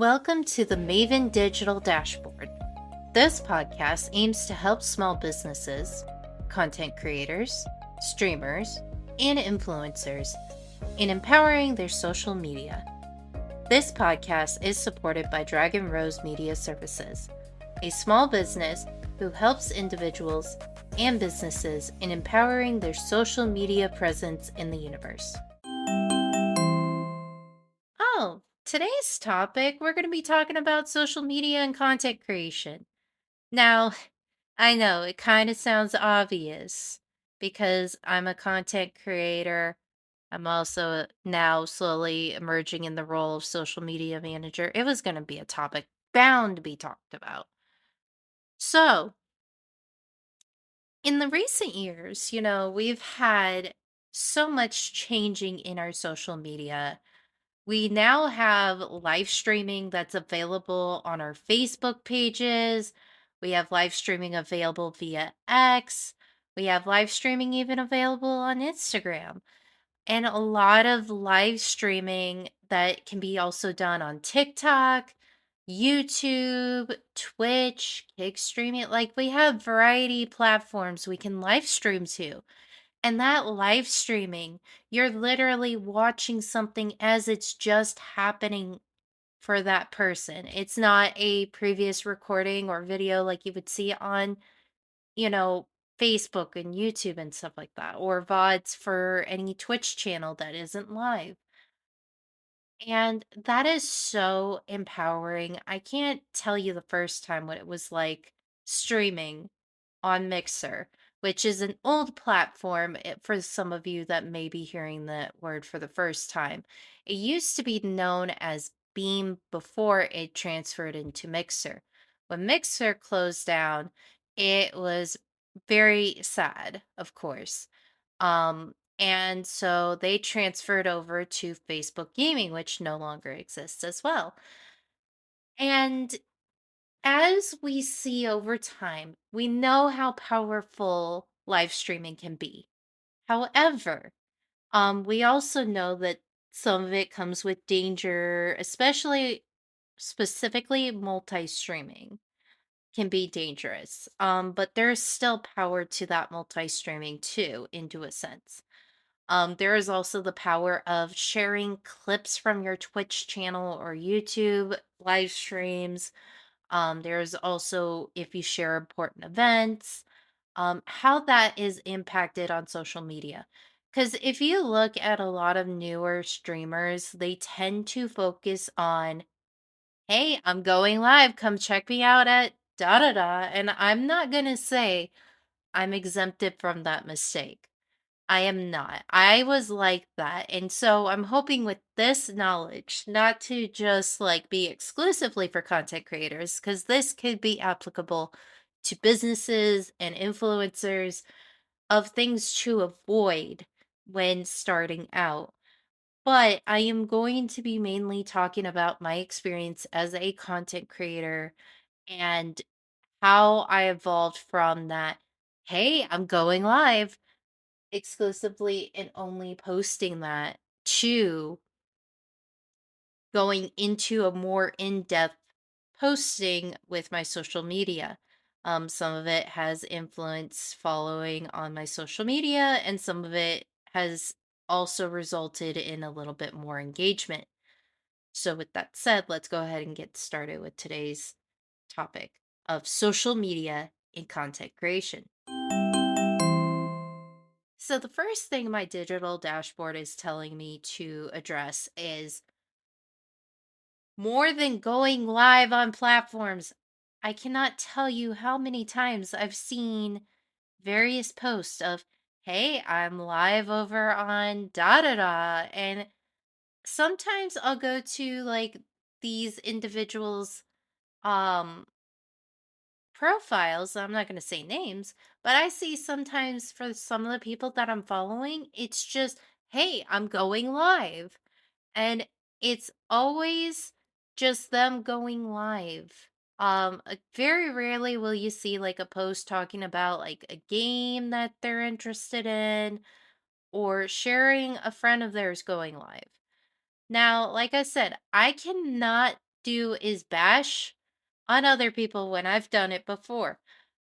Welcome to the Maven Digital Dashboard. This podcast aims to help small businesses, content creators, streamers, and influencers in empowering their social media. This podcast is supported by Dragon Rose Media Services, a small business who helps individuals and businesses in empowering their social media presence in the universe. Oh, today's topic, we're going to be talking about social media and content creation. Now, I know it kind of sounds obvious because I'm a content creator. I'm also now slowly emerging in the role of social media manager. It was going to be a topic bound to be talked about. So, in the recent years, we've had so much changing in our social media. We now have live streaming that's available on our Facebook pages. We have live streaming available via X. We have live streaming even available on Instagram. And a lot of live streaming that can be also done on TikTok, YouTube, Twitch, Kick streaming. Like we have variety platforms we can live stream to. And that live streaming, you're literally watching something as it's just happening for that person. It's not a previous recording or video like you would see on, you know, Facebook and YouTube and stuff like that, or VODs for any Twitch channel that isn't live. And that is so empowering. I can't tell you the first time what it was like streaming on Mixer, which is an old platform for some of you that may be hearing that word for the first time. It used to be known as Beam before it transferred into Mixer. When Mixer closed down, it was very sad, of course. And so they transferred over to Facebook Gaming, which no longer exists as well. And as we see over time, we know how powerful live streaming can be. However, we also know that some of it comes with danger, especially specifically multi-streaming can be dangerous. But there's still power to that multi-streaming too, into a sense. There is also the power of sharing clips from your Twitch channel or YouTube live streams. There's also if you share important events, how that is impacted on social media. Because if you look at a lot of newer streamers, they tend to focus on, hey, I'm going live. Come check me out at da da da. And I'm not going to say I'm exempted from that mistake. I am not. I was like that. And so I'm hoping with this knowledge not to just like be exclusively for content creators, because this could be applicable to businesses and influencers of things to avoid when starting out. But I am going to be mainly talking about my experience as a content creator and how I evolved from that, hey, I'm going live exclusively and only posting that to going into a more in-depth posting with my social media. Some of it has influence following on my social media, and some of it has also resulted in a little bit more engagement. So, with that said, let's go ahead and get started with today's topic of social media and content creation. So, the first thing my digital dashboard is telling me to address is more than going live on platforms. I cannot tell you how many times I've seen various posts of, hey, I'm live over on da da da. And sometimes I'll go to like these individuals' um profiles. I'm not going to say names, but I see sometimes for some of the people that I'm following, it's just, hey, I'm going live. And it's always just them going live. Very rarely will you see like a post talking about like a game that they're interested in or sharing a friend of theirs going live. Now, like I said, I cannot do is bash on other people when I've done it before.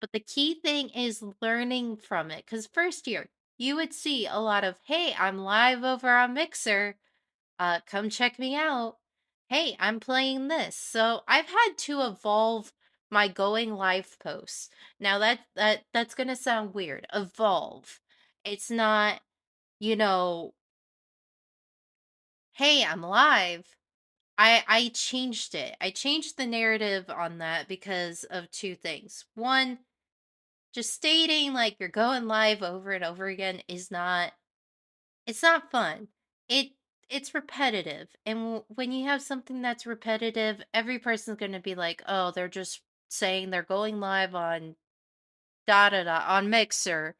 But the key thing is learning from it. Because first year, you would see a lot of, hey, I'm live over on Mixer. Come check me out. Hey, I'm playing this. So I've had to evolve my going live posts. Now that's gonna sound weird. Evolve. It's not, you know, hey, I'm live. I changed it. I changed the narrative on that because of two things. One, just stating like you're going live over and over again is not, it's not fun. It it's repetitive. And when you have something that's repetitive, every person's going to be like, "Oh, they're just saying they're going live on da da da on Mixer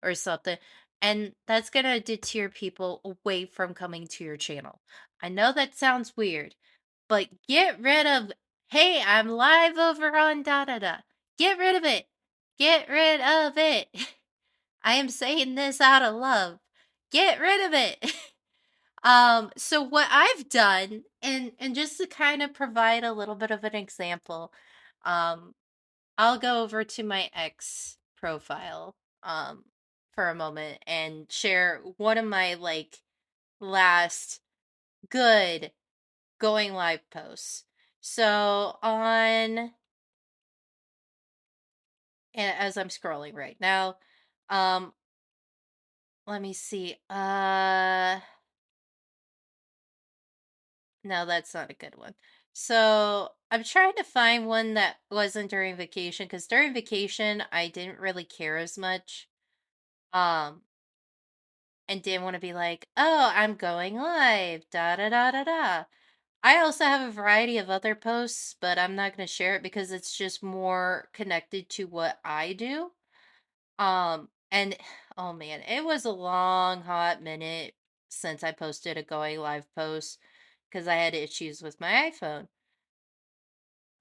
or something." And that's going to deter people away from coming to your channel. I know that sounds weird, but get rid of, "Hey, I'm live over on da da da." Get rid of it. Get rid of it. I am saying this out of love. Get rid of it. So what I've done, and just to kind of provide a little bit of an example, um, I'll go over to my ex profile for a moment and share one of my like last good going live posts. So as I'm scrolling right now, um let me see. No, that's not a good one. So I'm trying to find one that wasn't during vacation because during vacation I didn't really care as much. Um, and didn't want to be like, oh, I'm going live, da da da da da. I also have a variety of other posts, but I'm not going to share it because it's just more connected to what I do. And oh man, it was a long, hot minute since I posted a going live post because I had issues with my iPhone.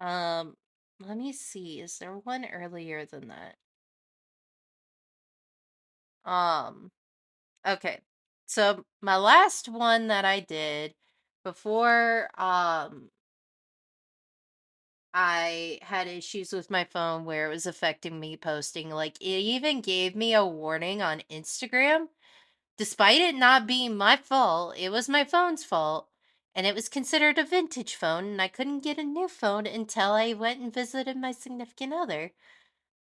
Um, Let me see. Is there one earlier than that? Um, okay. So my last one that I did before I had issues with my phone where it was affecting me posting, like it even gave me a warning on Instagram, despite it not being my fault. It was my phone's fault. And it was considered a vintage phone, and I couldn't get a new phone until I went and visited my significant other.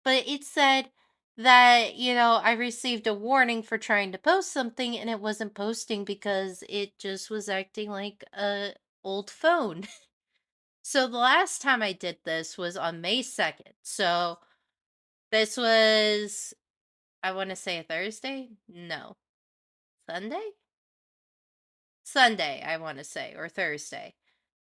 But it said that, I received a warning for trying to post something and it wasn't posting because it just was acting like a old phone. So the last time I did this was on May 2nd. So this was, I want to say a Thursday? No. Sunday? Sunday, I want to say, or Thursday.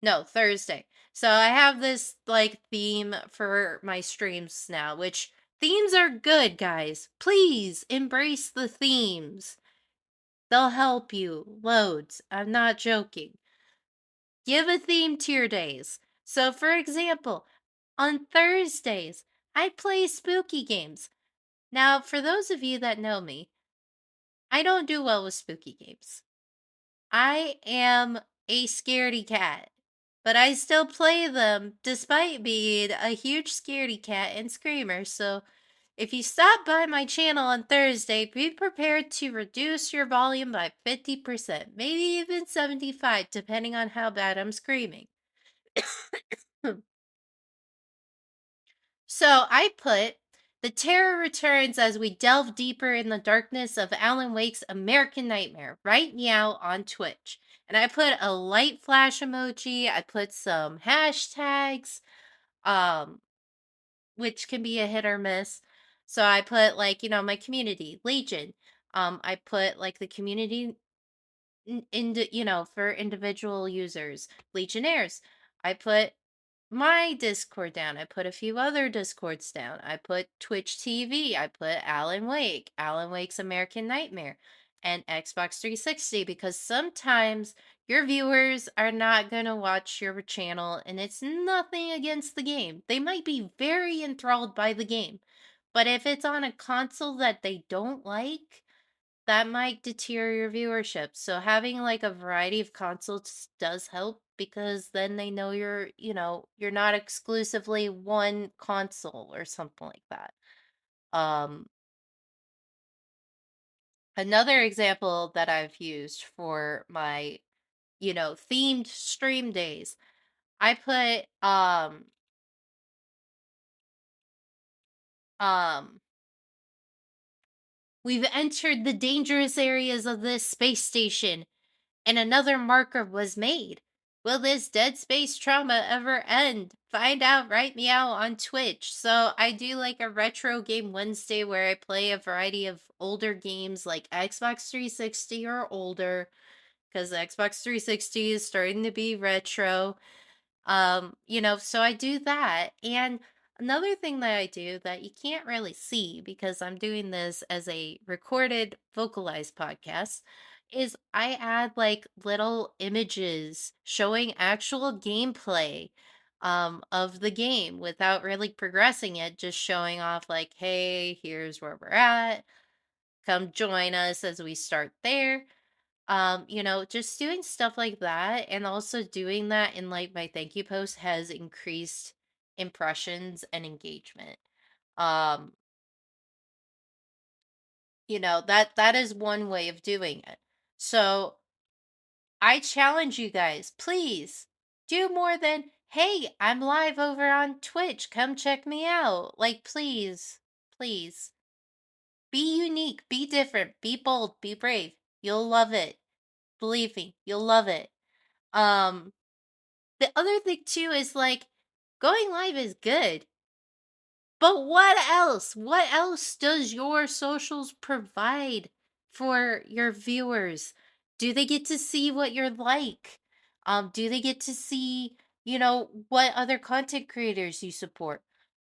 No, Thursday. So I have this like theme for my streams now, which themes are good, guys. Please embrace the themes. They'll help you loads. I'm not joking. Give a theme to your days. So, for example, on Thursdays, I play spooky games. Now, for those of you that know me, I don't do well with spooky games. I am a scaredy cat, but I still play them despite being a huge scaredy cat and screamer. So if you stop by my channel on Thursday, be prepared to reduce your volume by 50%, maybe even 75, depending on how bad I'm screaming. So I put The Terror Returns as we delve deeper in the darkness of Alan Wake's American Nightmare right now on Twitch. And I put a light flash emoji, I put some hashtags, um, which can be a hit or miss. So I put like, my community, Legion. I put like the community for individual users, Legionnaires. I put my Discord down. I put a few other Discords down. I put Twitch TV. I put Alan Wake, Alan Wake's American Nightmare, and Xbox 360 because sometimes your viewers are not going to watch your channel and it's nothing against the game. They might be very enthralled by the game. But if it's on a console that they don't like, that might deter your viewership. So having like a variety of consults does help because then they know you're not exclusively one console or something like that. Um Another example that I've used for my, themed stream days, I put um we've entered the dangerous areas of this space station and another marker was made. Will this dead space trauma ever end? Find out right meow on Twitch. So I do like a retro game Wednesday where I play a variety of older games like Xbox 360 or older because the Xbox 360 is starting to be retro. So I do that. And another thing that I do that you can't really see because I'm doing this as a recorded vocalized podcast is I add like little images showing actual gameplay of the game without really progressing it, just showing off like, hey, here's where we're at. Come join us as we start there. Just doing stuff like that and also doing that in like my thank you post has increased impressions and engagement. Um, that is one way of doing it. So I challenge you guys, please do more than, hey, I'm live over on Twitch. Come check me out. Like, please, please be unique, be different, be bold, be brave. You'll love it. Believe me, you'll love it. Um, The other thing too is like going live is good. But what else? What else does your socials provide for your viewers? Do they get to see what you're like? Do they get to see, what other content creators you support?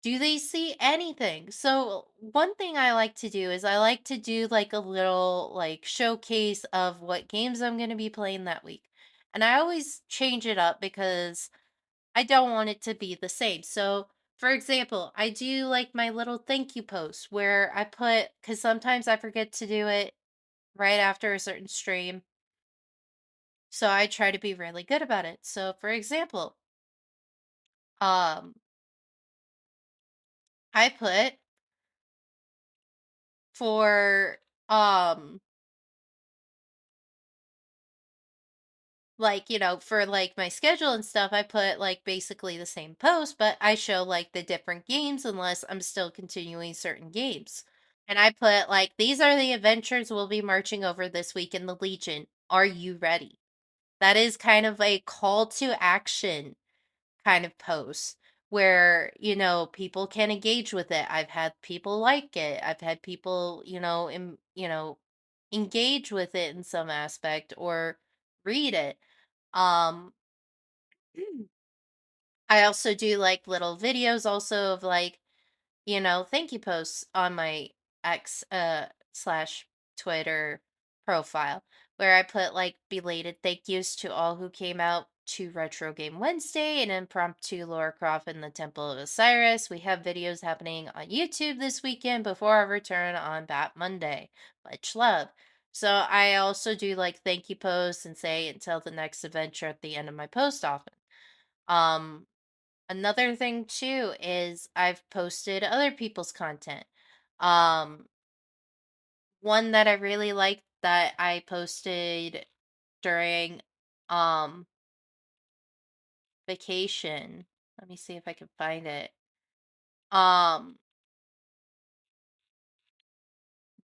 Do they see anything? So one thing I like to do is I like to do like a little like showcase of what games I'm going to be playing that week. And I always change it up because I don't want it to be the same. So, for example, I do like my little thank you post where I put, because sometimes I forget to do it right after a certain stream. So I try to be really good about it. So, for example, um, I put for, for like my schedule and stuff, I put like basically the same post, but I show like the different games unless I'm still continuing certain games. And I put like, these are the adventures we'll be marching over this week in the Legion. Are you ready? That is kind of a call to action kind of post where, people can engage with it. I've had people like it. I've had people, engage with it in some aspect or read it. Um I also do like little videos also of like, thank you posts on my X slash Twitter profile where I put like belated thank yous to all who came out to Retro Game Wednesday and impromptu Laura Croft in the Temple of Osiris. We have videos happening on YouTube this weekend before our return on Bat Monday. Much love. So I also do like thank you posts and say until the next adventure at the end of my post often. Um Another thing too is I've posted other people's content. Um, One that I really liked that I posted during um vacation. Let me see if I can find it. Um,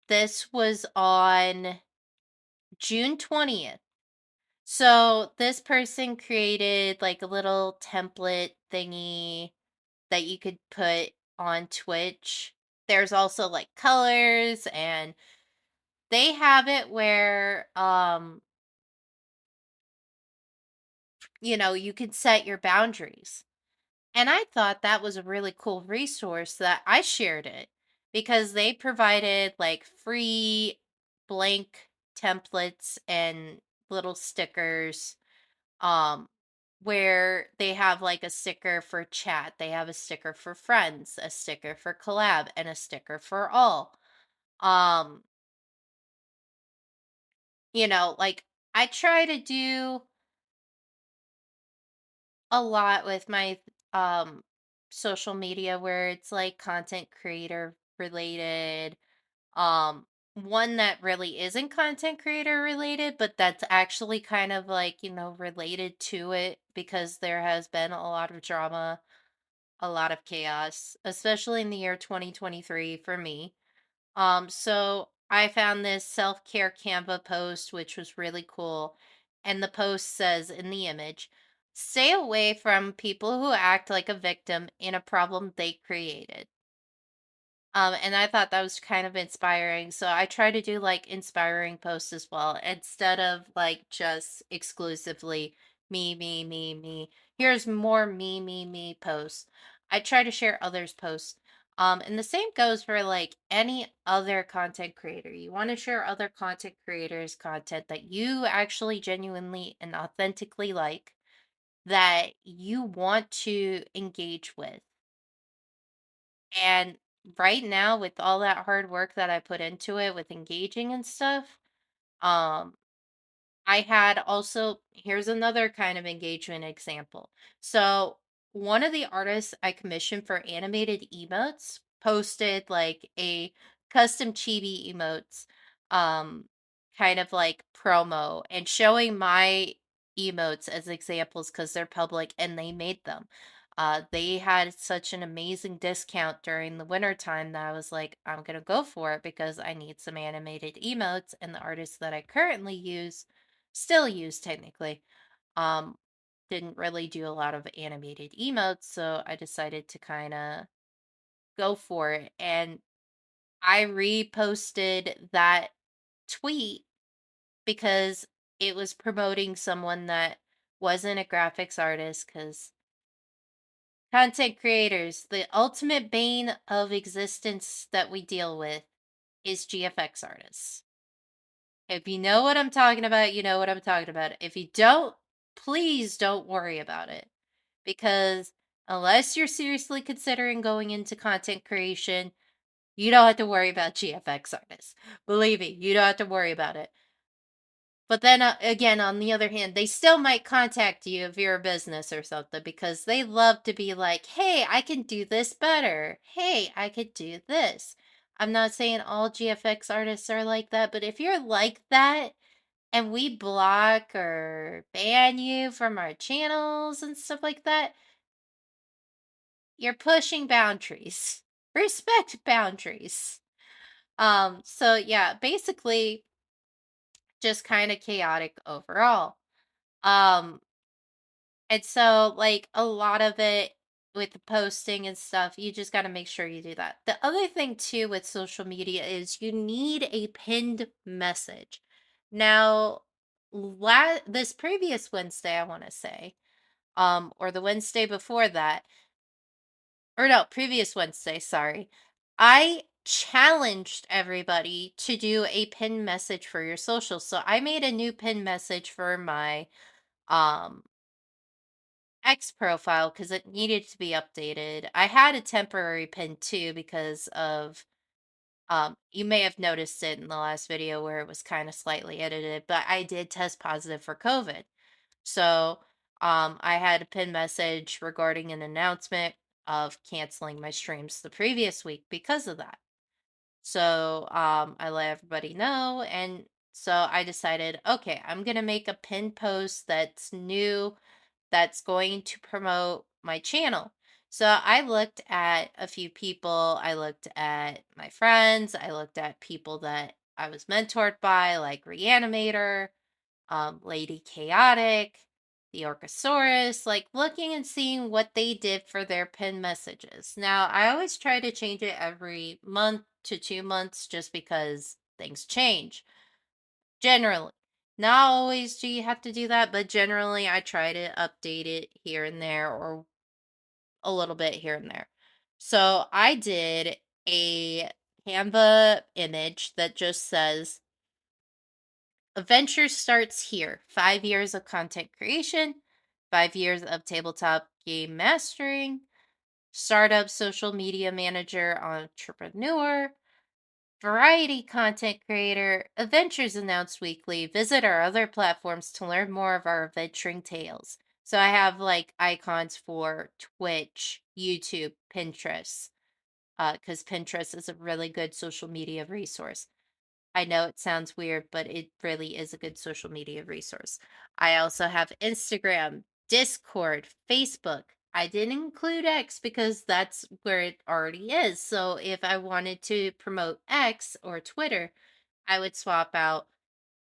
this was on June 20th. So this person created like a little template thingy that you could put on Twitch. There's also like colors and they have it where you can set your boundaries. And I thought that was a really cool resource that I shared it because they provided like free blank templates and little stickers um where they have like a sticker for chat, they have a sticker for friends, a sticker for collab and a sticker for all. Um like I try to do a lot with my um social media where it's like content creator related. One that really isn't content creator related, but that's actually kind of like, related to it because there has been a lot of drama, a lot of chaos, especially in the year 2023 for me. So I found this self-care Canva post, which was really cool. And the post says in the image, stay away from people who act like a victim in a problem they created. And I thought that was kind of inspiring. So I try to do like inspiring posts as well, instead of like just exclusively me, me, me, me. Here's more me posts. I try to share others' posts. And the same goes for like any other content creator. You want to share other content creators' content that you actually genuinely and authentically like, that you want to engage with. And right now, with all that hard work that I put into it with engaging and stuff, um, I had also, here's another kind of engagement example. So, one of the artists I commissioned for animated emotes posted like a custom chibi emotes, um, kind of like promo and showing my emotes as examples because they're public and they made them. They had such an amazing discount during the winter time that I was like, I'm gonna go for it because I need some animated emotes, and the artists that I currently use still use technically. Um, didn't really do a lot of animated emotes, so I decided to kind of go for it. And I reposted that tweet because it was promoting someone that wasn't a graphics artist. Because content creators, the ultimate bane of existence that we deal with is GFX artists. If you know what I'm talking about, you know what I'm talking about. If you don't, please don't worry about it. Because unless you're seriously considering going into content creation, you don't have to worry about GFX artists. Believe me, you don't have to worry about it. But then again, on the other hand, they still might contact you if you're a business or something because they love to be like, hey, I can do this better. Hey, I could do this. I'm not saying all GFX artists are like that, but if you're like that and we block or ban you from our channels and stuff like that, you're pushing boundaries. Respect boundaries. So yeah, basically just kind of chaotic overall. Um, and so like a lot of it with the posting and stuff, you just got to make sure you do that. The other thing too with social media is you need a pinned message. Now, this previous Wednesday, I want to say, or the Wednesday before that, or no, previous Wednesday, sorry. I challenged everybody to do a pin message for your social. So I made a new pin message for my um X profile because it needed to be updated. I had a temporary pin too because of you may have noticed it in the last video where it was kind of slightly edited, but I did test positive for COVID. So, I had a pin message regarding an announcement of canceling my streams the previous week because of that. So, I let everybody know. And so I decided, okay, I'm going to make a pin post that's new, that's going to promote my channel. So I looked at a few people. I looked at my friends. I looked at people that I was mentored by, like Reanimator, Lady Chaotic, the Orcosaurus, like looking and seeing what they did for their pin messages. Now, I always try to change it every month to 2 months just because things change. Generally. Not always do you have to do that, but generally I try to update it here and there or a little bit here and there. So I did a Canva image that just says, adventure starts here. 5 years of content creation, 5 years of tabletop game mastering, startup social media manager, entrepreneur, Variety content creator, adventures announced weekly. Visit our other platforms to learn more of our adventuring tales. So I have like icons for Twitch, YouTube, Pinterest, because Pinterest is a really good social media resource. I know it sounds weird, but it really is a good social media resource. I also have Instagram, Discord, Facebook. I didn't include X because that's where it already is. So if I wanted to promote X or Twitter, I would swap out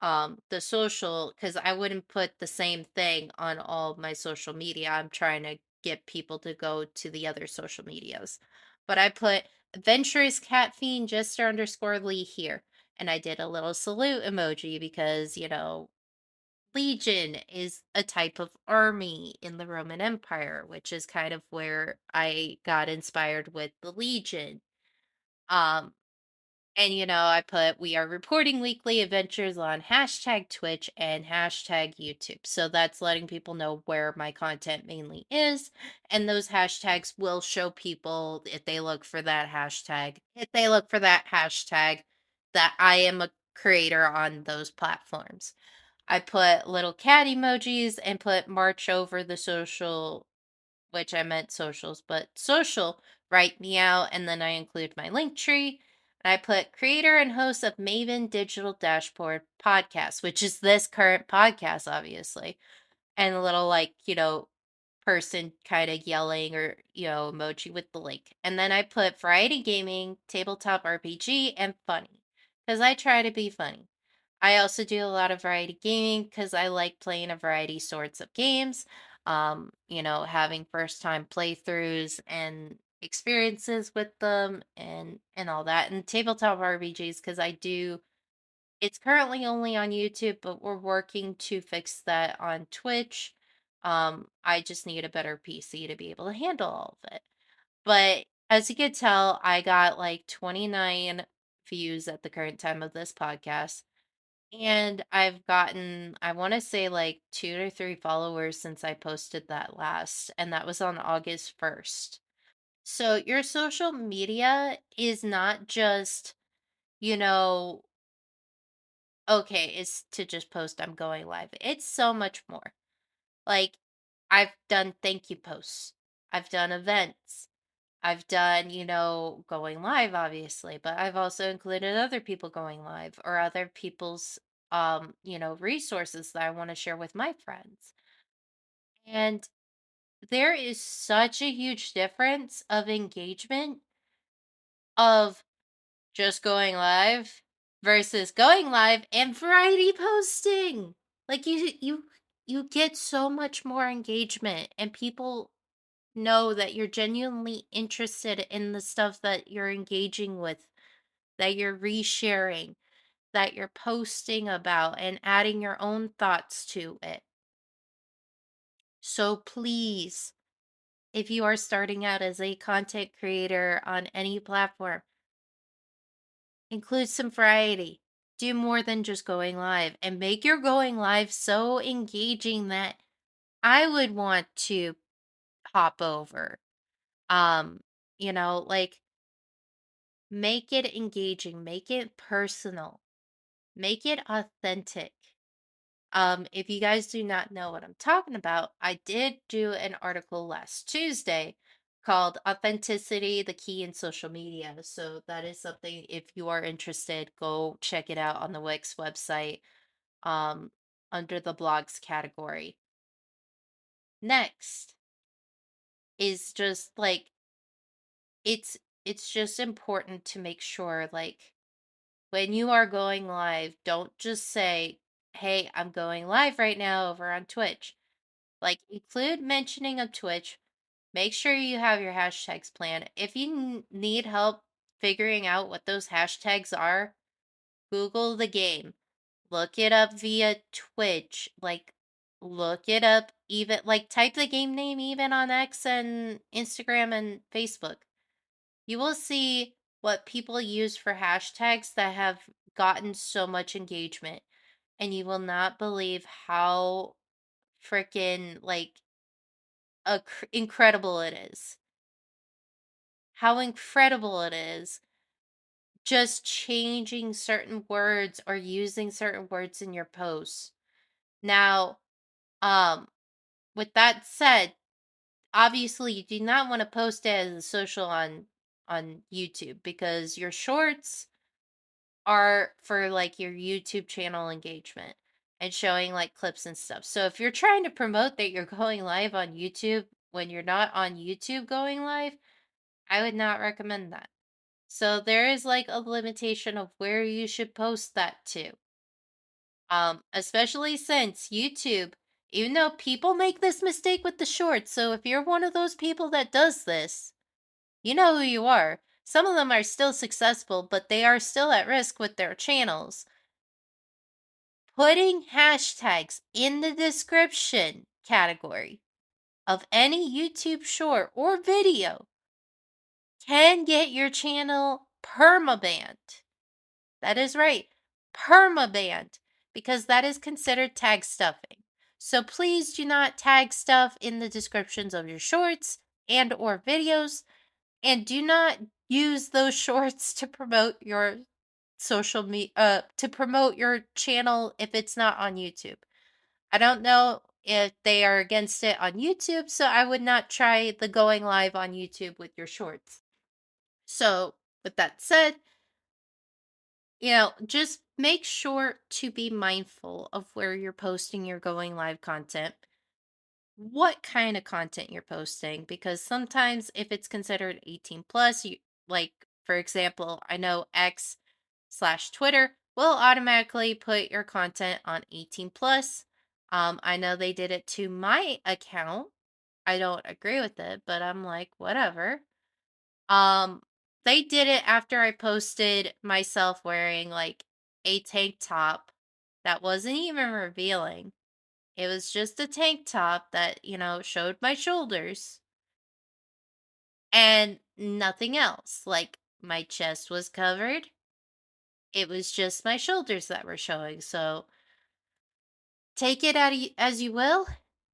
the social because I wouldn't put the same thing on all of my social media. I'm trying to get people to go to the other social medias. But I put adventurous cat fiend jester underscore Lee here. And I did a little salute emoji because, Legion is a type of army in the Roman Empire, which is kind of where I got inspired with the Legion. Um, and I put we are reporting weekly adventures on hashtag Twitch and hashtag YouTube. So that's letting people know where my content mainly is. And those hashtags will show people if they look for that hashtag, that I am a creator on those platforms. I put little cat emojis and put march over the social, which I meant socials, but social, write me out, and then I include my link tree. And I put creator and host of Maven Digital Dashboard podcast, which is this current podcast, obviously. And a little like, person kind of yelling or, emoji with the link. And then I put variety gaming, tabletop RPG, and funny. Because I try to be funny. I also do a lot of variety gaming because I like playing a variety sorts of games. Having first time playthroughs and experiences with them and all that. And tabletop RPGs because I do it's currently only on YouTube, but we're working to fix that on Twitch. I just need a better PC to be able to handle all of it. But as you could tell, I got like 29 views at the current time of this podcast. And I've gotten, I want to say like 2 to 3 followers since I posted that last, and that was on August 1st. So your social media is not just, you know, okay, it's to just post I'm going live. It's so much more. Like, I've done thank you posts, I've done events, I've done, going live, obviously, but I've also included other people going live or other people's, resources that I want to share with my friends. And there is such a huge difference of engagement of just going live versus going live and variety posting. Like you get so much more engagement and people know that you're genuinely interested in the stuff that you're engaging with, that you're resharing, that you're posting about and adding your own thoughts to it. So please, if you are starting out as a content creator on any platform, include some variety. Do more than just going live and make your going live so engaging that I would want to hop over. Um, like make it engaging, make it personal, make it authentic. If you guys do not know what I'm talking about, I did do an article last Tuesday called Authenticity, the Key in Social Media. So that is something, if you are interested, go check it out on the Wix website, um, under the blogs category. Next is just like it's it's just important to make sure like when you are going live, don't just say, "Hey, I'm going live right now over on Twitch." Like, include mentioning of Twitch. Make sure you have your hashtags planned. If you need help figuring out what those hashtags are, Google the game. Look it up via Twitch. Like, look it up, even, like, type the game name even on X and Instagram and Facebook. You will see what people use for hashtags that have gotten so much engagement. And you will not believe how freaking, like, incredible it is. How incredible it is just changing certain words or using certain words in your posts. Now, um, with that said, obviously you do not want to post it as a social on YouTube because your shorts are for like your YouTube channel engagement and showing like clips and stuff. So if you're trying to promote that you're going live on YouTube when you're not on YouTube going live, I would not recommend that. So there is like a limitation of where you should post that to. Especially since YouTube, even though people make this mistake with the shorts, so if you're one of those people that does this, you know who you are. Some of them are still successful, but they are still at risk with their channels. Putting hashtags in the description category of any YouTube short or video can get your channel permabanned. That is right, permabanned, because that is considered tag stuffing. So please do not tag stuff in the descriptions of your shorts and or videos, and do not use those shorts to promote your social media to promote your channel if it's not on YouTube. I don't know if they are against it on YouTube, so I would not try the going live on YouTube with your shorts. So, with that said, just make sure to be mindful of where you're posting your going live content, what kind of content you're posting, because sometimes if it's considered 18 plus, you like, for example, I know X/Twitter will automatically put your content on 18 plus. I know they did it to my account. I don't agree with it, but I'm like, whatever. Um, they did it after I posted myself wearing like a tank top that wasn't even revealing. It was just a tank top that, showed my shoulders and nothing else. Like my chest was covered. It was just my shoulders that were showing. So take it as you will.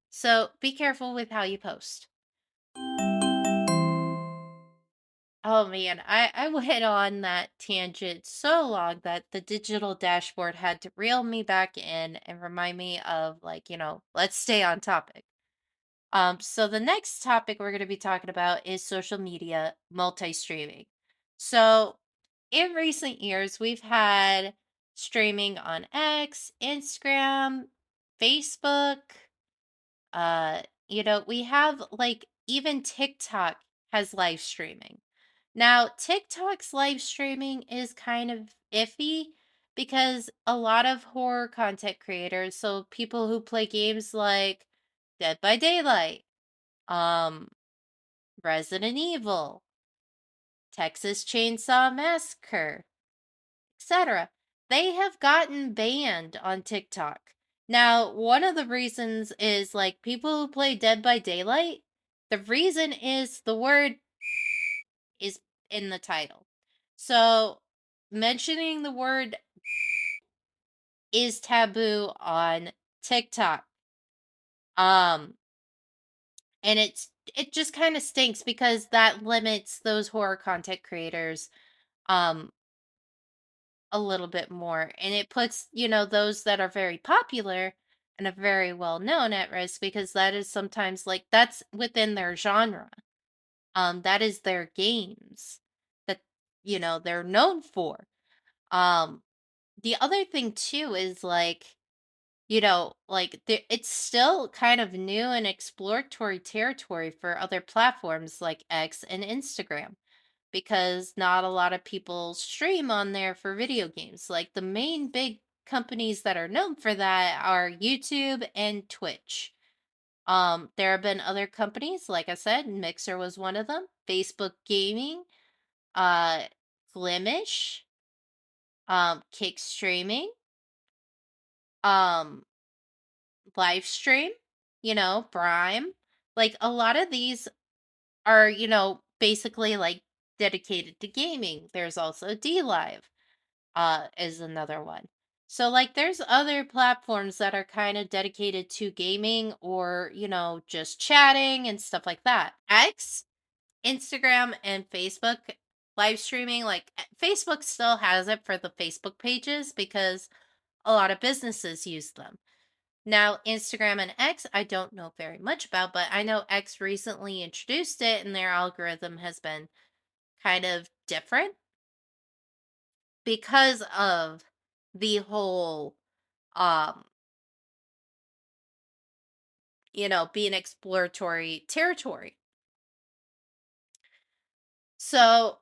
So be careful with how you post. Oh man, I went on that tangent so long that the digital dashboard had to reel me back in and remind me of, like, let's stay on topic. So the next topic we're going to be talking about is social media multi-streaming. So in recent years, we've had streaming on X, Instagram, Facebook. We have like even TikTok has live streaming. Now, TikTok's live streaming is kind of iffy because a lot of horror content creators, so people who play games like Dead by Daylight, um, Resident Evil, Texas Chainsaw Massacre, etc., they have gotten banned on TikTok. Now, one of the reasons is like people who play Dead by Daylight, the reason is the word is in the title. So, mentioning the word is taboo on TikTok. Um and it just kind of stinks because that limits those horror content creators um a little bit more, and it puts, those that are very popular and are very well known at risk because that is sometimes like that's within their genre. That is their games that they're known for. Um the other thing too is like, it's still kind of new and exploratory territory for other platforms like X and Instagram because not a lot of people stream on there for video games. Like the main big companies that are known for that are YouTube and Twitch. There have been other companies, like I said, Mixer was one of them, Facebook Gaming, uh, Glimish, Kick Streaming, um, Livestream, Brime. Like a lot of these are, basically like dedicated to gaming. There's also D Live, is another one. So like there's other platforms that are kind of dedicated to gaming or, just chatting and stuff like that. X, Instagram, and Facebook live streaming. Like Facebook still has it for the Facebook pages because a lot of businesses use them. Now, Instagram and X, I don't know very much about, but I know X recently introduced it and their algorithm has been kind of different because of the whole um being exploratory territory. So,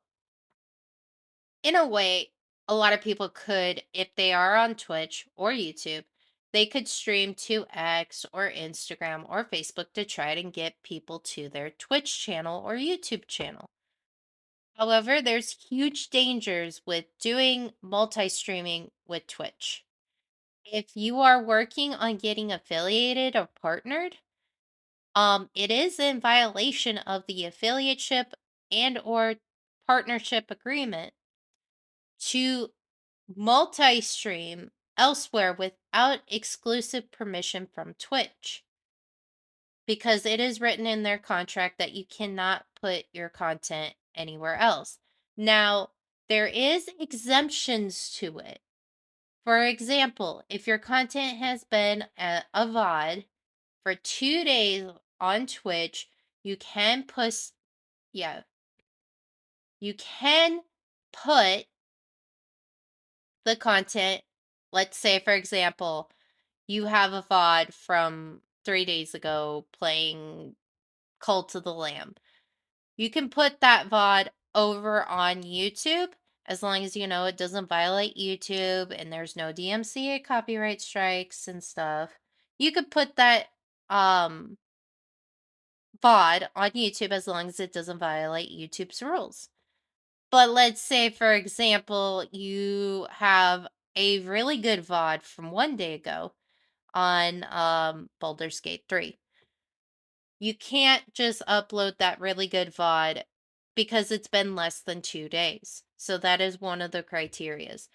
in a way, a lot of people could, if they are on Twitch or YouTube, they could stream to X or Instagram or Facebook to try and get people to their Twitch channel or YouTube channel. However, there's huge dangers with doing multi-streaming with Twitch. If you are working on getting affiliated or partnered, it is in violation of the affiliateship and or partnership agreement to multi-stream elsewhere without exclusive permission from Twitch, because it is written in their contract that you cannot put your content anywhere else. Now, there is exemptions to it. For example, if your content has been a VOD for 2 days on Twitch, you can put yeah, you can put the content, let's say for example, you have a VOD from 3 days ago playing Cult of the Lamb. You can put that VOD over on YouTube as long as you know it doesn't violate YouTube and there's no DMCA copyright strikes and stuff. You could put that um VOD on YouTube as long as it doesn't violate YouTube's rules. But let's say, for example, you have a really good VOD from 1 day ago on Baldur's Gate 3. You can't just upload that really good VOD because it's been less than 2 days. So that is one of the criterias.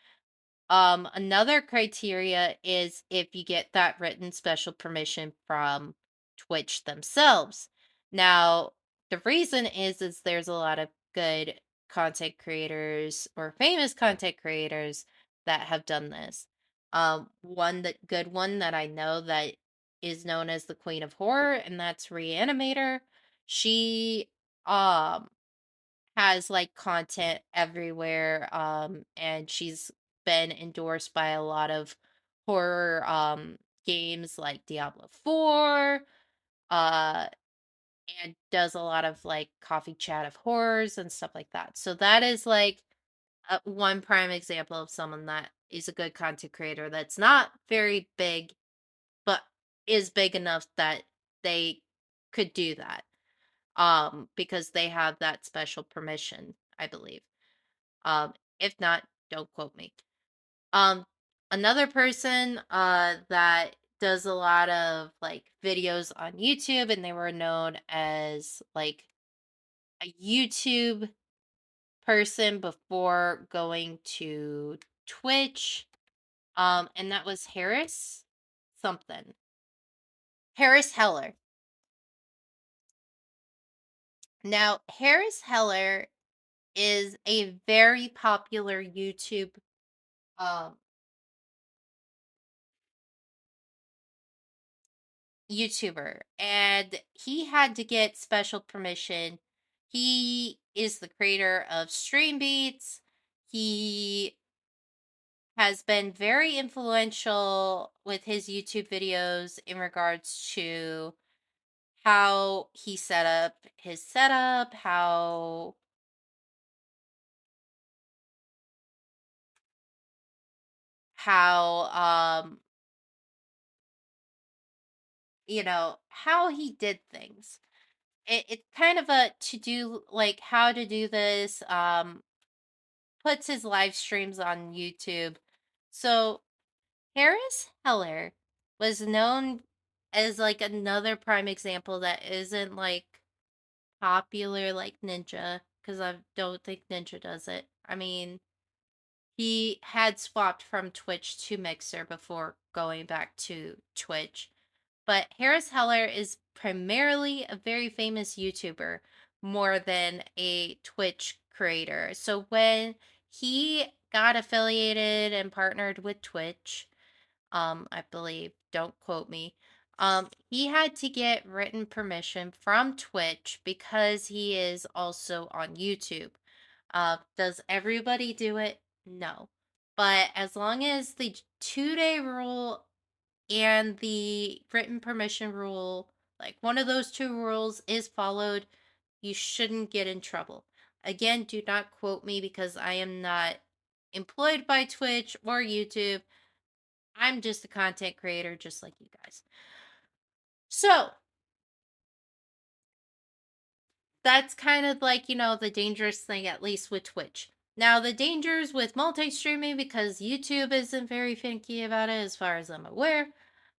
Another criteria is if you get that written special permission from Twitch themselves. Now, the reason is there's a lot of good content creators or famous content creators that have done this. Good one that I know that is known as the Queen of Horror, and that's Reanimator. She um has like content everywhere, and she's been endorsed by a lot of horror games like Diablo 4, uh and does a lot of like coffee chat of horrors and stuff like that. So that is like one prime example of someone that is a good content creator that's not very big but is big enough that they could do that, because they have that special permission, I believe. If not, don't quote me. Um, Another person that does a lot of like videos on YouTube, and they were known as like a YouTube person before going to Twitch. And that was Harris something. Harris Heller. Now, Harris Heller is a very popular um YouTuber, and he had to get special permission. He is the creator of Stream Beats. He has been very influential with his YouTube videos in regards to how he set up his setup, how how he did things. It's kind of a to do, like how to do this, puts his live streams on YouTube. So Harris Heller was known as like another prime example that isn't like popular like Ninja, because I don't think Ninja does it. I mean, he had swapped from Twitch to Mixer before going back to Twitch. But Harris Heller is primarily a very famous YouTuber more than a Twitch creator. So when he got affiliated and partnered with Twitch, I believe, don't quote me. He had to get written permission from Twitch because he is also on YouTube. Does everybody do it? No. But as long as the 2-day rule and the written permission rule, like one of those two rules is followed, you shouldn't get in trouble. Again, do not quote me because I am not employed by Twitch or YouTube. I'm just a content creator, just like you guys. So that's kind of like, the dangerous thing, at least with Twitch. Now, the dangers with multi streaming, because YouTube isn't very finicky about it, as far as I'm aware.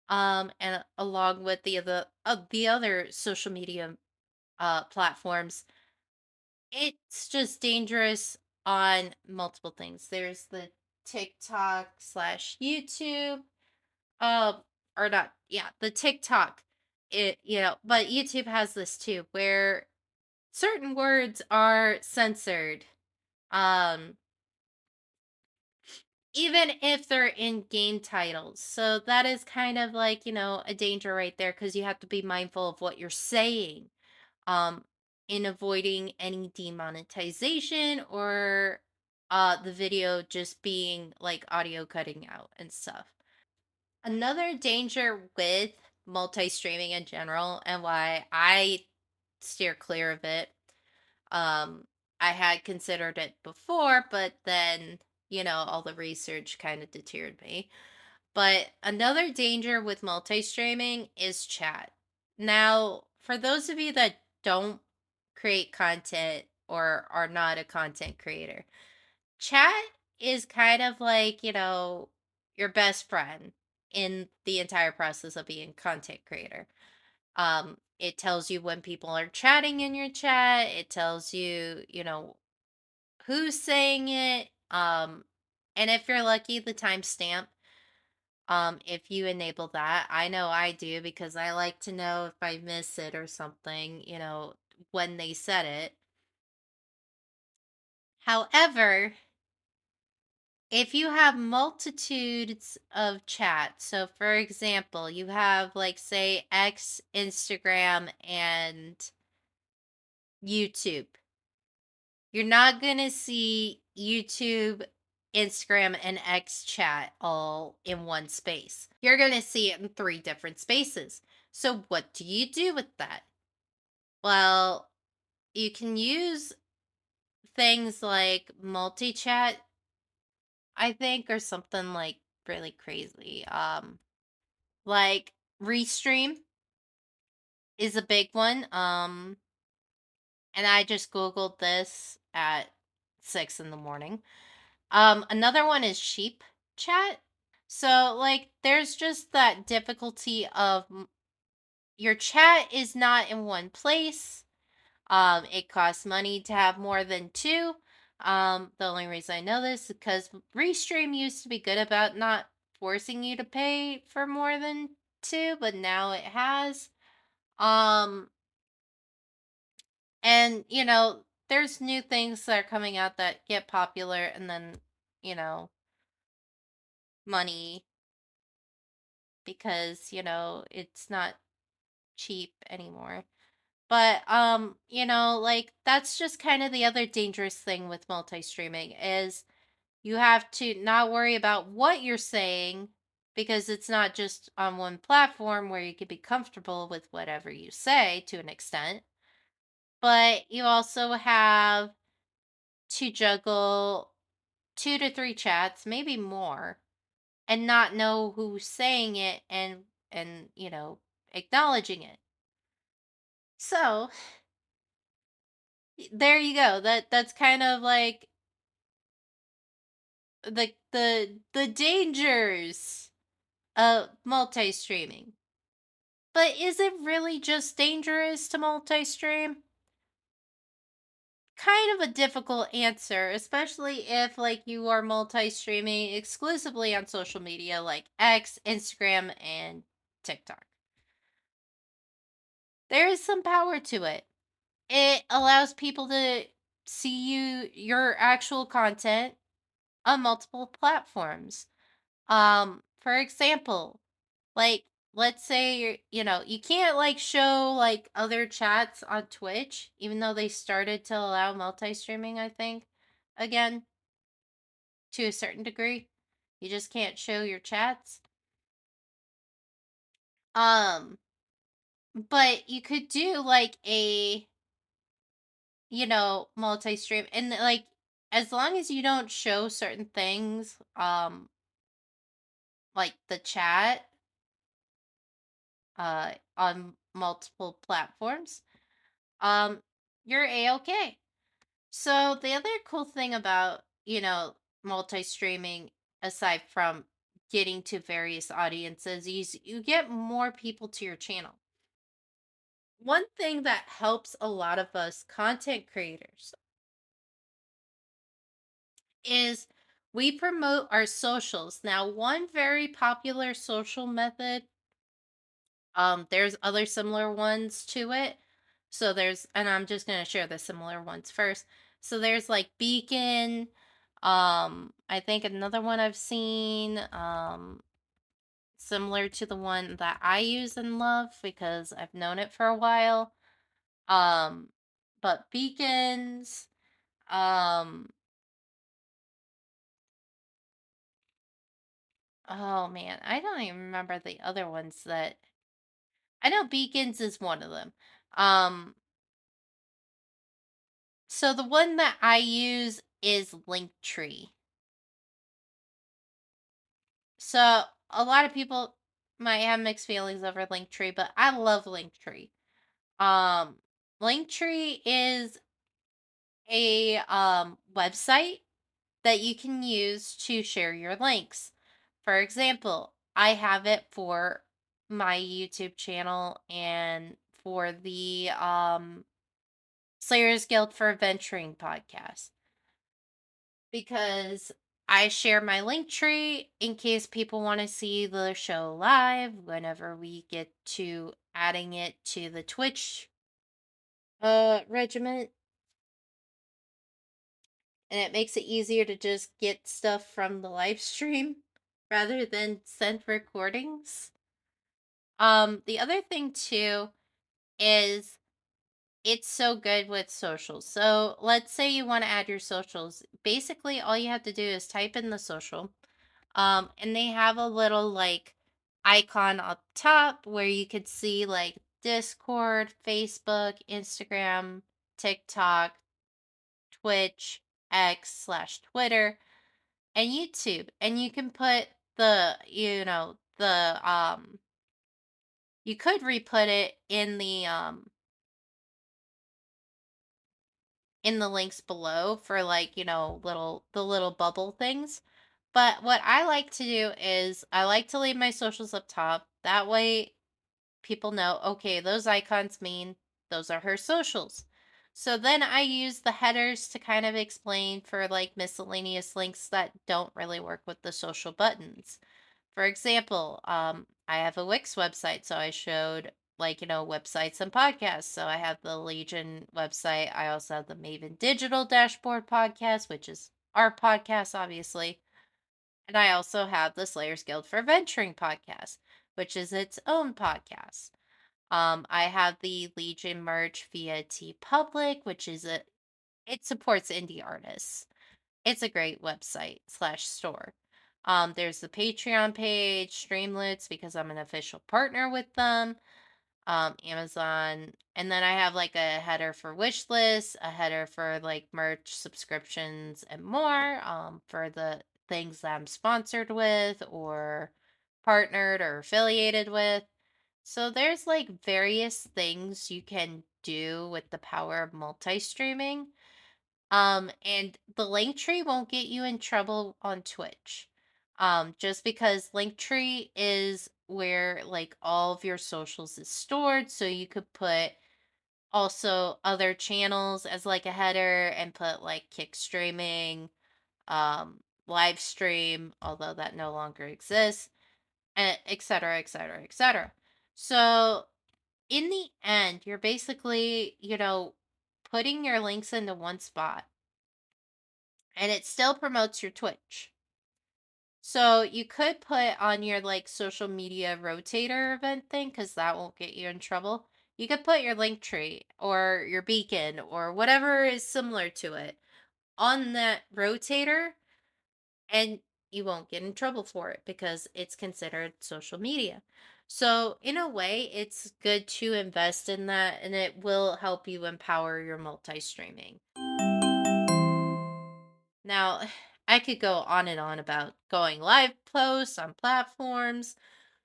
And along with the other social media platforms, it's just dangerous on multiple things. There's the TikTok slash YouTube, um, or not, yeah, the TikTok. But YouTube has this too, where certain words are censored. Um, Even if they're in game titles. So that is kind of like, a danger right there because you have to be mindful of what you're saying. Um, in avoiding any demonetization or the video just being like audio cutting out and stuff. Another danger with multi-streaming in general and why I steer clear of it. Um, I had considered it before, but then, all the research kind of deterred me. But another danger with multi-streaming is chat. Now, for those of you that don't create content or are not a content creator, chat is kind of like, your best friend in the entire process of being a content creator. It tells you when people are chatting in your chat. It tells you, who's saying it. And if you're lucky, the timestamp. If you enable that, I know I do because I like to know if I miss it or something, when they said it. However, if you have multitudes of chats, so for example, you have like say X, Instagram, and YouTube. You're not going to see YouTube, Instagram, and X chat all in one space. You're going to see it in 3 different spaces. So, what do you do with that? Well, you can use things like multi chat, I think, or something like really crazy. Like Restream is a big one. And I just Googled this at 6 in the morning. Another one is sheep chat. So, like, there's just that difficulty of your chat is not in one place. It costs money to have more than 2. The only reason I know this is because Restream used to be good about not forcing you to pay for more than 2, but now it has. Um, and there's new things that are coming out that get popular, and then you know money because it's not cheap anymore. But like that's just kind of the other dangerous thing with multi-streaming is you have to not worry about what you're saying because it's not just on one platform where you can be comfortable with whatever you say to an extent, but you also have to juggle 2 to 3 chats, maybe more, and not know who's saying it and acknowledging it. So there you go. That's kind of like the dangers of multi-streaming. But is it really just dangerous to multi-stream? Kind of a difficult answer, especially if like you are multi-streaming exclusively on social media like X, Instagram, and TikTok. There is some power to it. It allows people to see your actual content on multiple platforms. For example, like let's say you can't like show like other chats on Twitch, even though they started to allow multi-streaming, I think, again, to a certain degree. You just can't show your chats. Um, but you could do like a, multi-stream and like as long as you don't show certain things, like the chat, on multiple platforms, um, you're a-okay. So the other cool thing about, multi-streaming, aside from getting to various audiences, is you get more people to your channel. One thing that helps a lot of us content creators is we promote our socials. Now, one very popular social method, there's other similar ones to it. So and I'm just going to share the similar ones first. So there's like Beacon, I think another one I've seen, similar to the one that I use and love because I've known it for a while. Um, but Beacons, um, oh man, I don't even remember the other ones that I know Beacons is one of them. Um, so the one that I use is Linktree. So a lot of people might have mixed feelings over Linktree, but I love Linktree. Um, Linktree is a website that you can use to share your links. For example, I have it for my YouTube channel and for the Slayers Guild for Adventuring podcast because I share my link tree in case people want to see the show live whenever we get to adding it to the Twitch regiment, and it makes it easier to just get stuff from the live stream rather than send recordings. The other thing too is it's so good with socials. So let's say you want to add your socials. Basically, all you have to do is type in the social. And they have a little like icon up top where you could see like Discord, Facebook, Instagram, TikTok, Twitch, X/Twitter, and YouTube. And you can put you could re-put it in the links below for like, the little bubble things. But what I like to do is I like to leave my socials up top. That way people know, okay, those icons mean those are her socials. So then I use the headers to kind of explain for like miscellaneous links that don't really work with the social buttons. For example, I have a Wix website, so I showed like, websites and podcasts. So I have the Legion website. I also have the Maven Digital Dashboard podcast, which is our podcast, obviously. And I also have the Slayers Guild for Venturing podcast, which is its own podcast. I have the Legion merch via T Public, which is it supports indie artists. It's a great website/store. There's the Patreon page, Streamlits, because I'm an official partner with them. Amazon, and then I have like a header for wish lists, a header for like merch subscriptions and more. For the things that I'm sponsored with or partnered or affiliated with. So there's like various things you can do with the power of multi-streaming. And the link tree won't get you in trouble on Twitch. Just because Linktree is where like all of your socials is stored, so you could put also other channels as like a header and put like kick streaming, live stream, although that no longer exists, and et cetera, et cetera, et cetera. So in the end, you're basically, putting your links into one spot and it still promotes your Twitch. So you could put on your like social media rotator event thing because that won't get you in trouble. You could put your link tree or your beacon or whatever is similar to it on that rotator, and you won't get in trouble for it because it's considered social media. So, in a way, it's good to invest in that and it will help you empower your multi streaming. Now, I could go on and on about going live posts on platforms,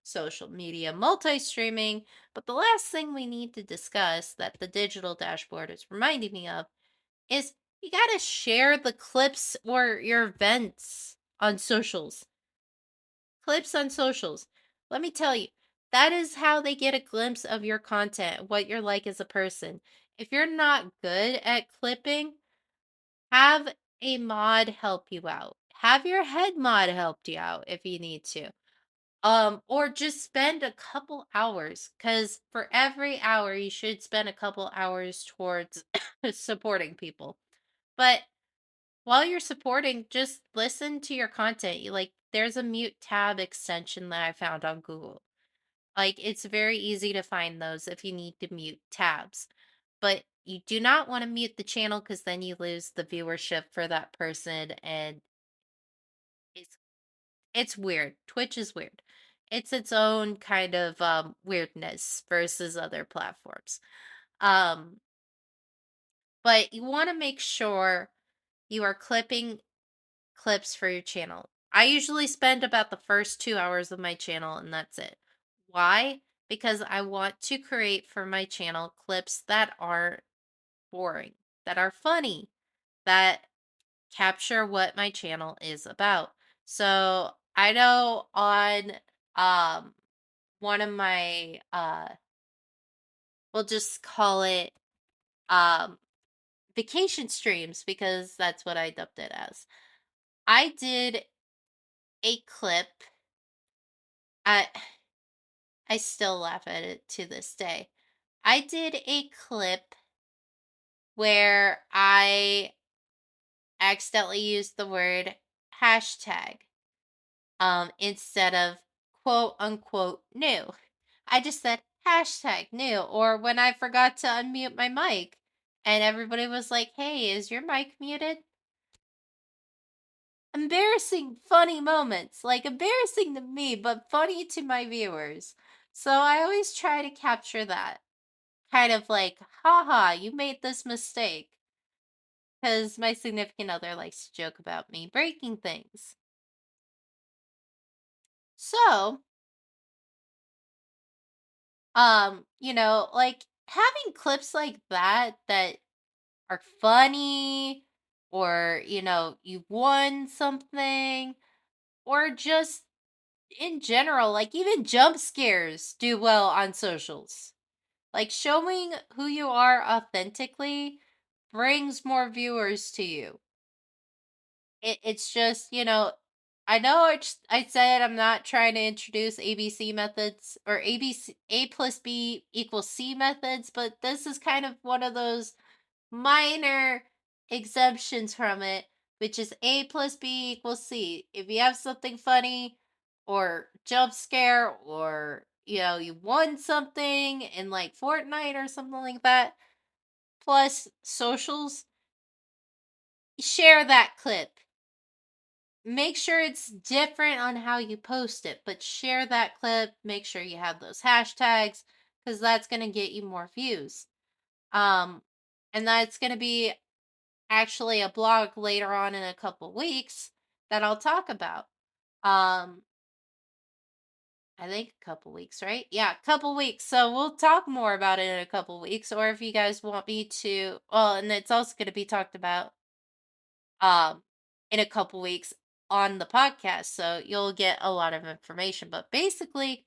social media, multi streaming, but the last thing we need to discuss that the digital dashboard is reminding me of is you got to share the clips or your events on socials. Clips on socials. Let me tell you, that is how they get a glimpse of your content, what you're like as a person. If you're not good at clipping, have a mod help you out. Have your head mod help you out if you need to. Or just spend a couple hours because for every hour you should spend a couple hours towards supporting people. But while you're supporting, just listen to your content. There's a mute tab extension that I found on Google. Like, it's very easy to find those if you need to mute tabs. But you do not want to mute the channel because then you lose the viewership for that person, and it's it's weird. Twitch is weird. It's its own kind of weirdness versus other platforms. Um, but you want to make sure you are clipping clips for your channel. I usually spend about the first 2 hours of my channel and that's it. Why? Because I want to create for my channel clips that are boring, that are funny, that capture what my channel is about. So I know on um one of my we'll just call it um vacation streams because that's what I dubbed it as. I did a clip. I still laugh at it to this day. I did a clip where I accidentally used the word hashtag instead of quote unquote new. I just said hashtag new, or when I forgot to unmute my mic and everybody was like, hey, is your mic muted? Embarrassing, funny moments. Like embarrassing to me, but funny to my viewers. So I always try to capture that. Kind of like, haha, you made this mistake. Because my significant other likes to joke about me breaking things. So, like having clips like that are funny, or, you won something, or just in general, like even jump scares do well on socials. Like showing who you are authentically brings more viewers to you. It's just, I know I said I'm not trying to introduce ABC methods or ABC A plus B equals C methods, but this is kind of one of those minor exemptions from it, which is A plus B equals C. If you have something funny or jump scare, or you won something in like Fortnite or something like that, plus socials, share that clip. Make sure it's different on how you post it, but share that clip. Make sure you have those hashtags because that's going to get you more views. Um, and that's going to be actually a blog later on in a couple weeks that I'll talk about. Um, I think a couple weeks, right? Yeah, a couple weeks. So we'll talk more about it in a couple weeks, or if you guys want me to, well, and it's also going to be talked about um in a couple weeks on the podcast, so you'll get a lot of information. But basically,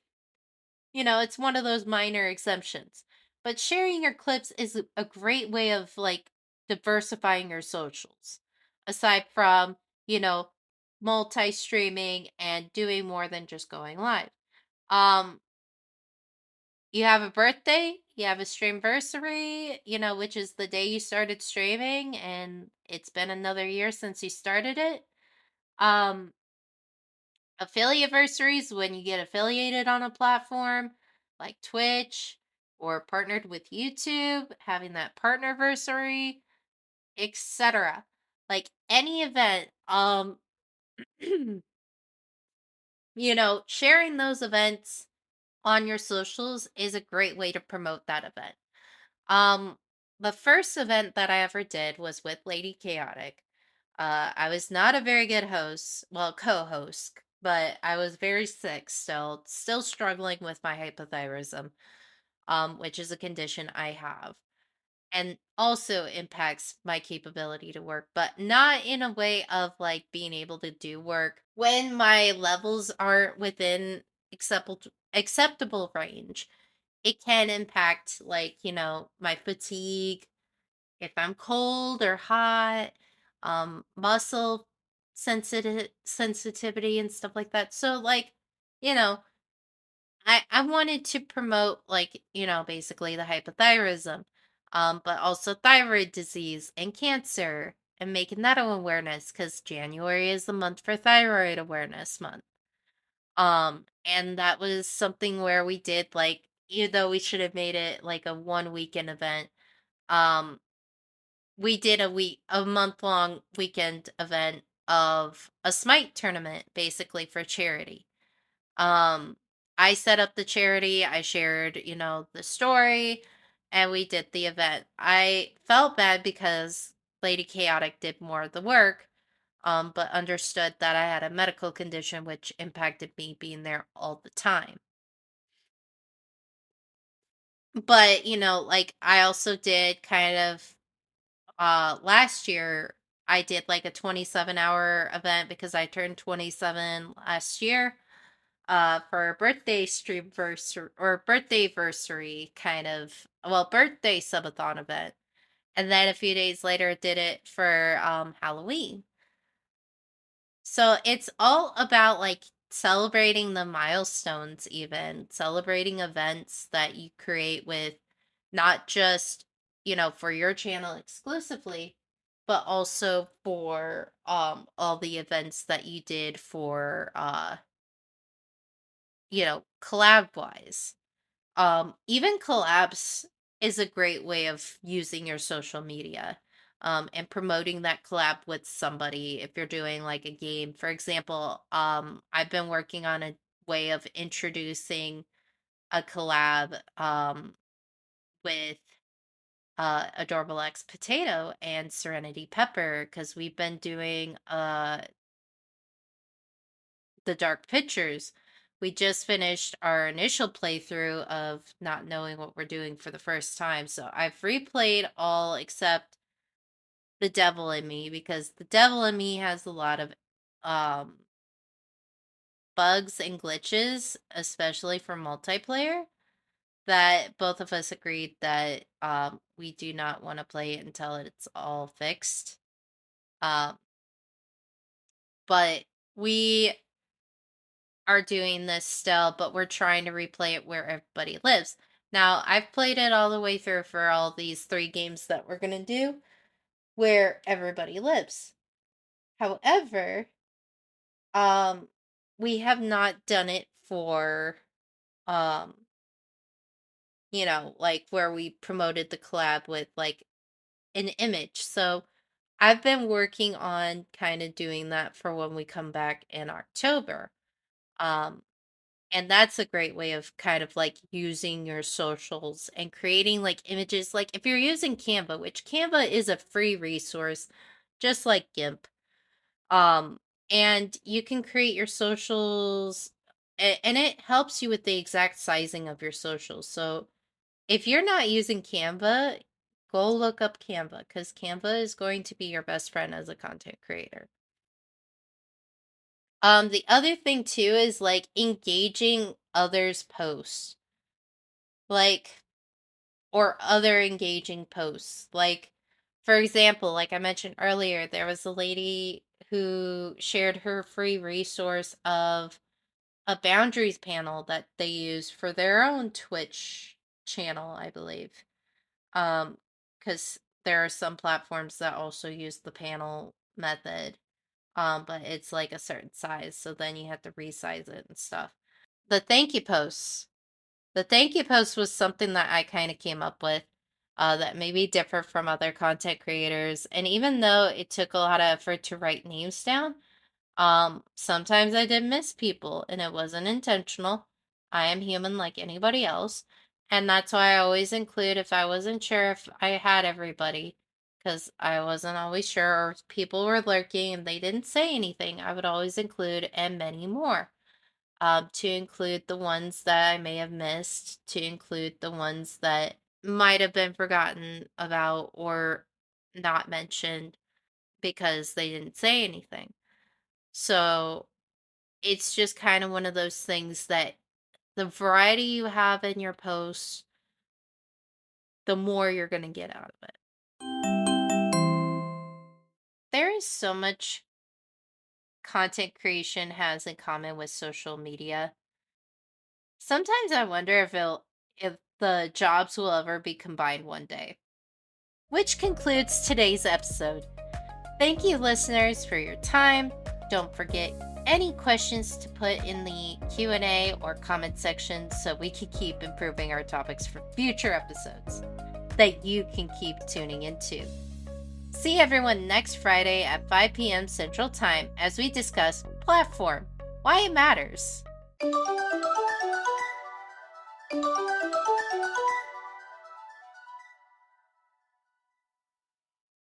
it's one of those minor exemptions. But sharing your clips is a great way of like diversifying your socials, aside from, you know multi-streaming and doing more than just going live. um you have a birthday, you have a streamversary, which is the day you started streaming, and it's been another year since you started it. Um, Affiliateversaries, when you get affiliated on a platform like Twitch or partnered with YouTube, having that partnerversary, etc. Like any event, sharing those events on your socials is a great way to promote that event. Um, the first event that I ever did was with Lady Chaotic. I was not a very good host, well, co-host, but I was very sick still struggling with my hypothyroidism, which is a condition I have and also impacts my capability to work, but not in a way of like being able to do work when my levels aren't within acceptable range. It can impact like, my fatigue, if I'm cold or hot, muscle sensitivity and stuff like that. So like, you know, I wanted to promote like, basically the hypothyroidism, but also thyroid disease and cancer and making that an awareness because January is the month for thyroid awareness month. And that was something where we did like, even though we should have made it like a one weekend event, um, we did a month long weekend event of a Smite tournament basically for charity. Um, I set up the charity, I shared, the story, and we did the event. I felt bad because Lady Chaotic did more of the work, but understood that I had a medical condition which impacted me being there all the time. But, like I also did kind of last year I did like a 27-hour event because I turned 27 last year for a birthday stream or birthday versary kind of, well, birthday subathon event. And then a few days later did it for Halloween. So it's all about like celebrating the milestones, even celebrating events that you create with not just, for your channel exclusively, but also for all the events that you did for collab wise. Even collabs is a great way of using your social media and promoting that collab with somebody if you're doing like a game. For example, I've been working on a way of introducing a collab with Adorable X Potato and Serenity Pepper because we've been doing the Dark Pictures. We just finished our initial playthrough of not knowing what we're doing for the first time. So I've replayed all except The Devil in Me because The Devil in Me has a lot of um bugs and glitches, especially for multiplayer, that both of us agreed that we do not want to play it until it's all fixed. Um but we are doing this still, but we're trying to replay it where everybody lives. Now, I've played it all the way through for all these three games that we're going to do where everybody lives. However, um we have not done it for um like where we promoted the collab with like an image. So, I've been working on kind of doing that for when we come back in October. Um And that's a great way of kind of like using your socials and creating like images. Like if you're using Canva, which Canva is a free resource, just like GIMP. Um, and you can create your socials and it helps you with the exact sizing of your socials. So if you're not using Canva, go look up Canva because Canva is going to be your best friend as a content creator. The other thing too is like engaging others' posts. Like or other engaging posts. Like, for example, like I mentioned earlier, there was a lady who shared her free resource of a boundaries panel that they use for their own Twitch channel, I believe. Because there are some platforms that also use the panel method, but it's like a certain size, so then you have to resize it and stuff. The thank you posts. The thank you post was something that I kind of came up with, that maybe differ from other content creators. And even though it took a lot of effort to write names down, sometimes I did miss people and it wasn't intentional. I am human like anybody else. And that's why I always include if I wasn't sure if I had everybody, because I wasn't always sure, or if people were lurking and they didn't say anything, I would always include and many more. To include the ones that I may have missed, to include the ones that might have been forgotten about or not mentioned because they didn't say anything. So it's just kind of one of those things that the variety you have in your posts, the more you're going to get out of it. There is so much content creation has in common with social media. Sometimes I wonder if the jobs will ever be combined one day. Which concludes today's episode. Thank you, listeners, for your time. Don't forget any questions to put in the Q&A or comment section so we can keep improving our topics for future episodes that you can keep tuning into. See everyone next Friday at 5 p.m. Central Time as we discuss platform, why it matters.